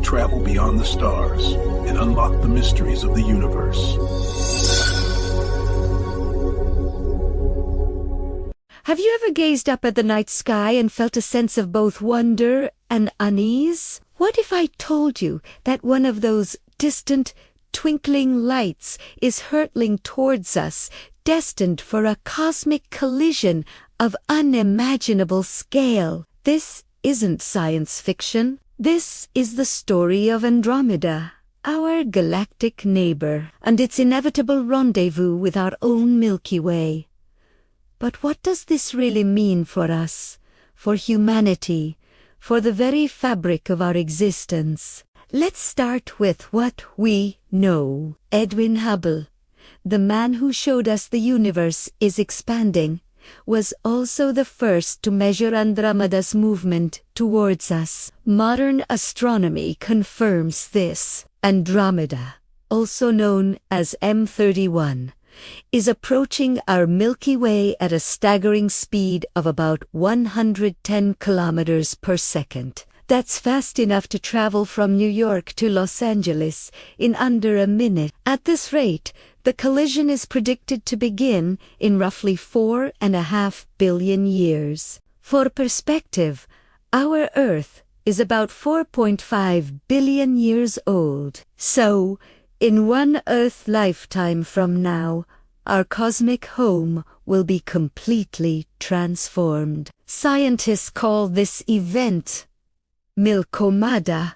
travel beyond the stars and unlock the mysteries of the universe. Have you ever gazed up at the night sky and felt a sense of both wonder and unease? What if I told you that one of those distant, twinkling lights is hurtling towards us, destined for a cosmic collision of unimaginable scale? This isn't science fiction. This is the story of Andromeda, our galactic neighbor, and its inevitable rendezvous with our own Milky Way. But what does this really mean for us, for humanity, for the very fabric of our existence? Let's start with what we know. Edwin Hubble, the man who showed us the universe is expanding, was also the first to measure Andromeda's movement towards us. Modern astronomy confirms this. Andromeda, also known as M31, is approaching our Milky Way at a staggering speed of about 110 kilometers per second. That's fast enough to travel from New York to Los Angeles in under a minute. At this rate, the collision is predicted to begin in roughly 4.5 billion years. For perspective, our Earth is about 4.5 billion years old. So, in one Earth lifetime from now, our cosmic home will be completely transformed. Scientists call this event Milkomada.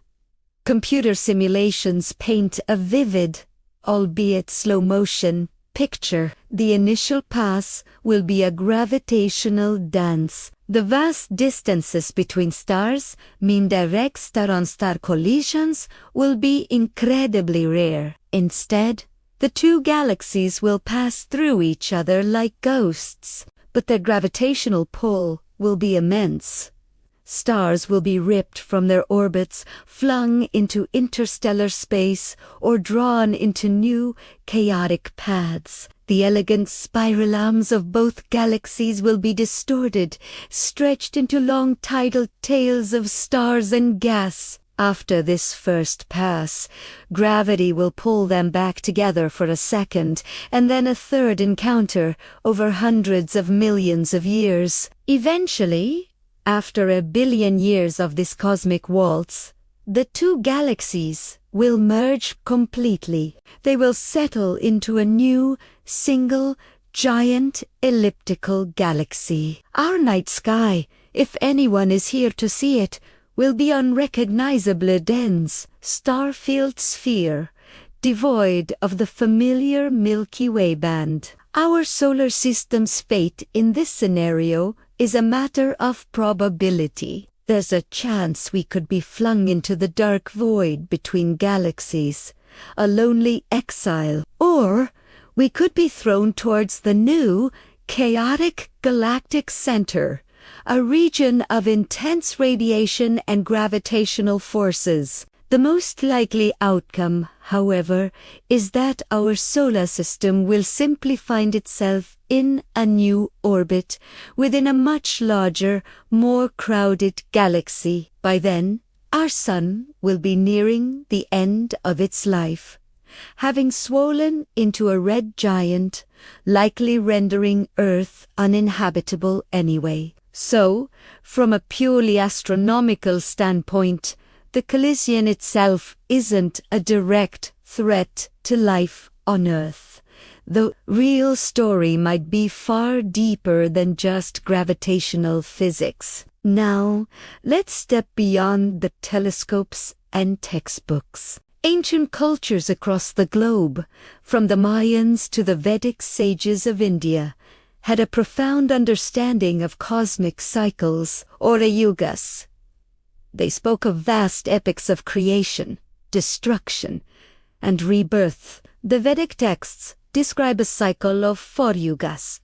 Computer simulations paint a vivid, albeit slow-motion, picture. The initial pass will be a gravitational dance. The vast distances between stars mean direct star-on-star collisions will be incredibly rare. Instead, the two galaxies will pass through each other like ghosts, but their gravitational pull will be immense. Stars will be ripped from their orbits, flung into interstellar space, or drawn into new, chaotic paths. The elegant spiral arms of both galaxies will be distorted, stretched into long tidal tails of stars and gas. After this first pass, gravity will pull them back together for a second, and then a third encounter over hundreds of millions of years. Eventually, after a billion years of this cosmic waltz, the two galaxies will merge completely. They will settle into a new, single, giant, elliptical galaxy. Our night sky, if anyone is here to see it, will be unrecognizably dense, star-filled sphere, devoid of the familiar Milky Way band. Our solar system's fate in this scenario is a matter of probability. There's a chance we could be flung into the dark void between galaxies, a lonely exile, or we could be thrown towards the new, chaotic galactic center, a region of intense radiation and gravitational forces. The most likely outcome, however, is that our solar system will simply find itself in a new orbit within a much larger, more crowded galaxy. By then, our sun will be nearing the end of its life, having swollen into a red giant, likely rendering Earth uninhabitable anyway. So, from a purely astronomical standpoint, the collision itself isn't a direct threat to life on Earth. The real story might be far deeper than just gravitational physics. Now, let's step beyond the telescopes and textbooks. Ancient cultures across the globe, from the Mayans to the Vedic sages of India, had a profound understanding of cosmic cycles, or yugas. They spoke of vast epics of creation, destruction, and rebirth. The Vedic texts describe a cycle of 4 yugas,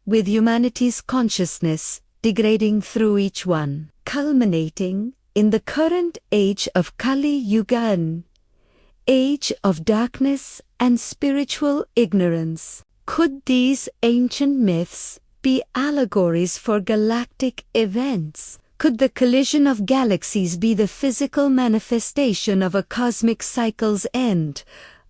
with humanity's consciousness degrading through each one, culminating in the current age of Kali Yuga, an age of darkness and spiritual ignorance. Could these ancient myths be allegories for galactic events? Could the collision of galaxies be the physical manifestation of a cosmic cycle's end?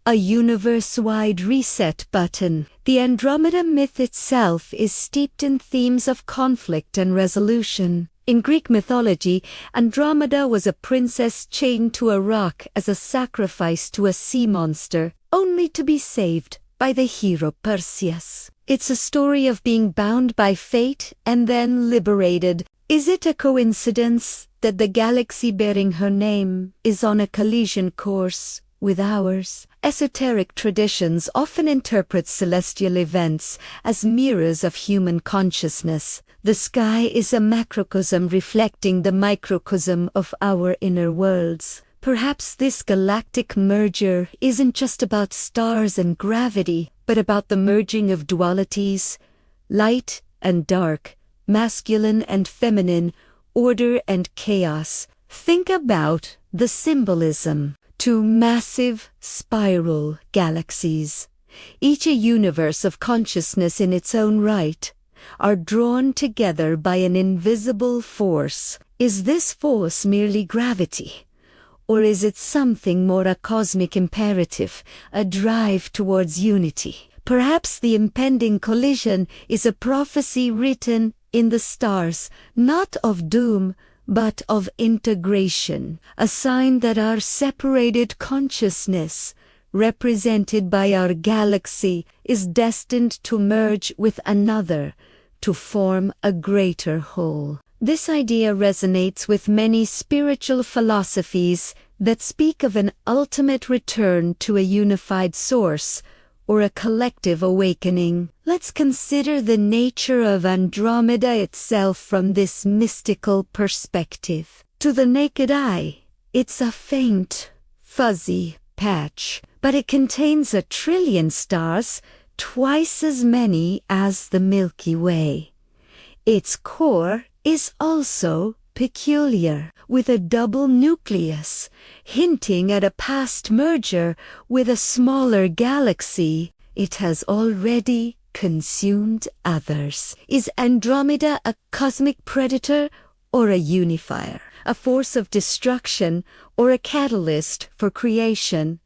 A universe-wide reset button. The Andromeda myth itself is steeped in themes of conflict and resolution. In Greek mythology, Andromeda was a princess chained to a rock as a sacrifice to a sea monster, only to be saved by the hero Perseus. It's a story of being bound by fate and then liberated. Is it a coincidence that the galaxy bearing her name is on a collision course with ours? Esoteric traditions often interpret celestial events as mirrors of human consciousness. The sky is a macrocosm reflecting the microcosm of our inner worlds. Perhaps this galactic merger isn't just about stars and gravity, but about the merging of dualities, light and dark, masculine and feminine, order and chaos. Think about the symbolism. Two massive spiral galaxies, each a universe of consciousness in its own right, are drawn together by an invisible force. Is this force merely gravity? Or is it something more, a cosmic imperative, a drive towards unity? Perhaps the impending collision is a prophecy written in the stars, not of doom, but of integration, a sign that our separated consciousness, represented by our galaxy, is destined to merge with another, to form a greater whole. This idea resonates with many spiritual philosophies that speak of an ultimate return to a unified source, or a collective awakening. Let's consider the nature of Andromeda itself from this mystical perspective. To the naked eye, it's a faint, fuzzy patch, but it contains 1 trillion stars, twice as many as the Milky Way. Its core is also peculiar, with a double nucleus, hinting at a past merger with a smaller galaxy. It has already consumed others. Is Andromeda a cosmic predator or a unifier, a force of destruction or a catalyst for creation?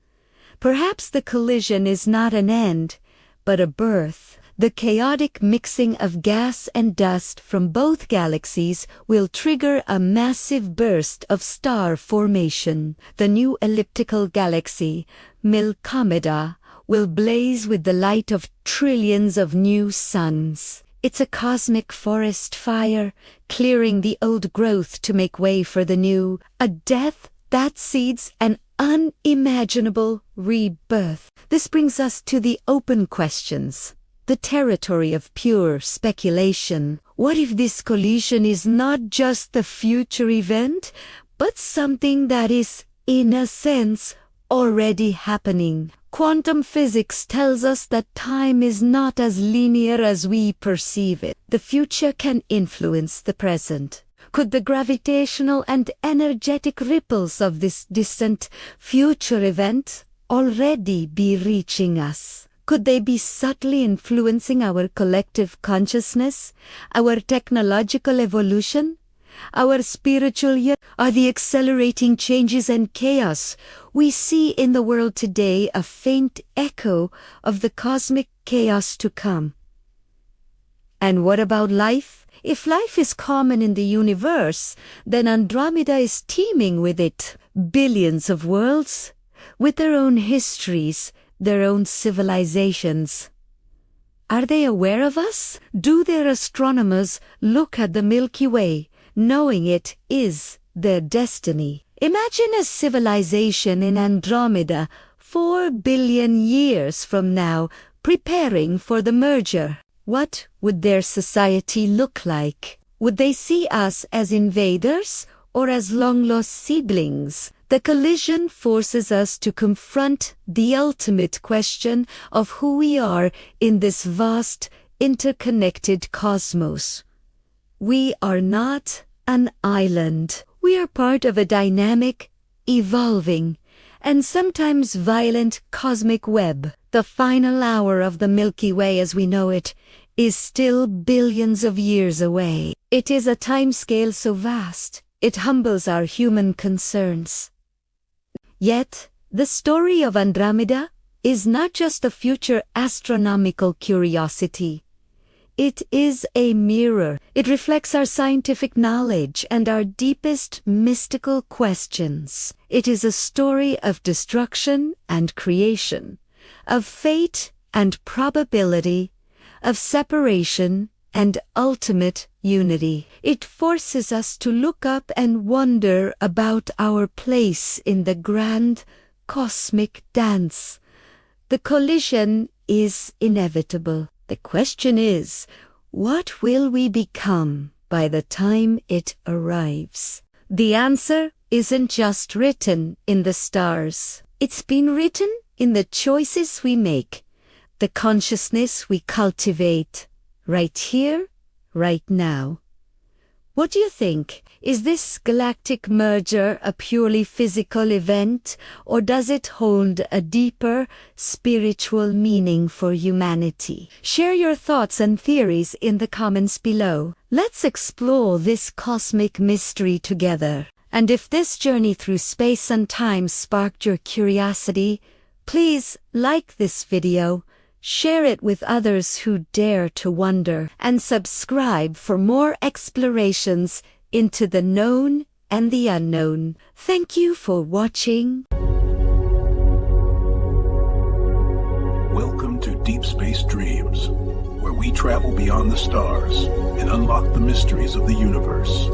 Perhaps the collision is not an end, but a birth. The chaotic mixing of gas and dust from both galaxies will trigger a massive burst of star formation. The new elliptical galaxy, Milky, will blaze with the light of trillions of new suns. It's a cosmic forest fire, clearing the old growth to make way for the new, a death that seeds an unimaginable rebirth. This brings us to the open questions, the territory of pure speculation. What if this collision is not just a future event, but something that is, in a sense, already happening? Quantum physics tells us that time is not as linear as we perceive it. The future can influence the present. Could the gravitational and energetic ripples of this distant future event already be reaching us? Could they be subtly influencing our collective consciousness, our technological evolution, our spiritual year? Are the accelerating changes and chaos we see in the world today a faint echo of the cosmic chaos to come? And what about life? If life is common in the universe, then Andromeda is teeming with it. Billions of worlds, with their own histories, their own civilizations. Are they aware of us? Do their astronomers look at the Milky Way, knowing it is their destiny? Imagine a civilization in Andromeda 4 billion years from now, preparing for the merger. What would their society look like? Would they see us as invaders or as long-lost siblings? The collision forces us to confront the ultimate question of who we are in this vast, interconnected cosmos. We are not an island. We are part of a dynamic, evolving, and sometimes violent cosmic web. The final hour of the Milky Way as we know it is still billions of years away. It is a timescale so vast, it humbles our human concerns. Yet, the story of Andromeda is not just a future astronomical curiosity. It is a mirror. It reflects our scientific knowledge and our deepest mystical questions. It is a story of destruction and creation, of fate and probability, of separation and ultimate unity. It forces us to look up and wonder about our place in the grand cosmic dance. The collision is inevitable. The question is, what will we become by the time it arrives? The answer isn't just written in the stars. It's been written in the choices we make, the consciousness we cultivate, right here, right now. What do you think? Is this galactic merger a purely physical event, or does it hold a deeper spiritual meaning for humanity? Share your thoughts and theories in the comments below. Let's explore this cosmic mystery together. And if this journey through space and time sparked your curiosity, please like this video, share it with others who dare to wonder, and subscribe for more explorations into the known and the unknown. Thank you for watching. Welcome to Deep Space Dreams, where we travel beyond the stars and unlock the mysteries of the universe.